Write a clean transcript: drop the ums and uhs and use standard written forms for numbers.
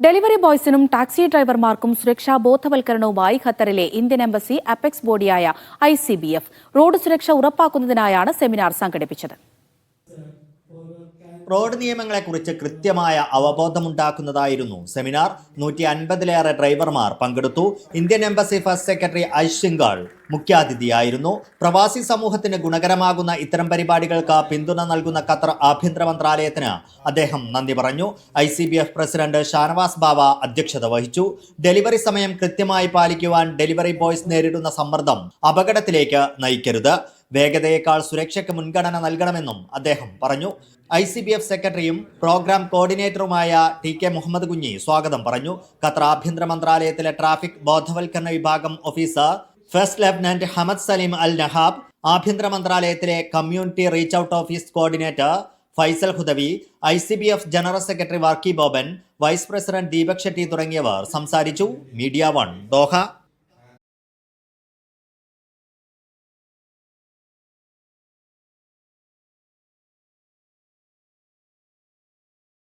Delivery ബോയ്സിനും taxi ഡ്രൈവർമാർക്കും സുരക്ഷാ ബോധവൽക്കരണവുമായി ഖത്തറിലെ ഇന്ത്യൻ എംബസി അപെക്സ് ബോഡിയായ ICBF റോഡ് സുരക്ഷ ഉറപ്പാക്കുന്നതിനായാണ് സെമിനാർ സംഘടിപ്പിച്ചത്. റോഡ് നിയമങ്ങളെക്കുറിച്ച് കൃത്യമായ അവബോധമുണ്ടാക്കുന്നതായിരുന്നു സെമിനാർ. 150-ലേറെ ഡ്രൈവർമാർ പങ്കെടുത്തു. ഇന്ത്യൻ എംബസി ഫസ്റ്റ് സെക്രട്ടറി ഐഷിങ്കാൾ മുഖ്യാതിഥിയായിരുന്നു. പ്രവാസി സമൂഹത്തിന് ഗുണകരമാകുന്ന ഇത്തരം പരിപാടികൾക്ക് പിന്തുണ നൽകുന്ന ഖത്തർ ആഭ്യന്തര മന്ത്രാലയത്തിന് അദ്ദേഹം നന്ദി പറഞ്ഞു. ICBF പ്രസിഡന്റ് ഷാനവാസ് ബാവ അധ്യക്ഷത വഹിച്ചു. ഡെലിവറി സമയം കൃത്യമായി പാലിക്കുവാൻ ഡെലിവറി ബോയ്സ് നേരിടുന്ന സമ്മർദ്ദം അപകടത്തിലേക്ക് നയിക്കരുത്. വേഗതയേക്കാൾ സുരക്ഷയ്ക്ക് മുൻഗണന നൽകണമെന്നും അദ്ദേഹം പറഞ്ഞു. ICBF സെക്രട്ടറിയും പ്രോഗ്രാം കോർഡിനേറ്ററുമായ TK മുഹമ്മദ് കുഞ്ഞി സ്വാഗതം പറഞ്ഞു. ഖത്തർ ആഭ്യന്തര മന്ത്രാലയത്തിലെ ട്രാഫിക് ബോധവൽക്കരണ വിഭാഗം officer first lieutenant Hamad Saleem Al Nahab, ആഭ്യന്തര മന്ത്രാലയത്തിലെ community reach out office coordinator Faisal Hudawi, ICBF general secretary Varkey Boban, vice president Deepak Shetty തുടങ്ങിയവർ സംസാരിച്ചു. Media 1 Doha.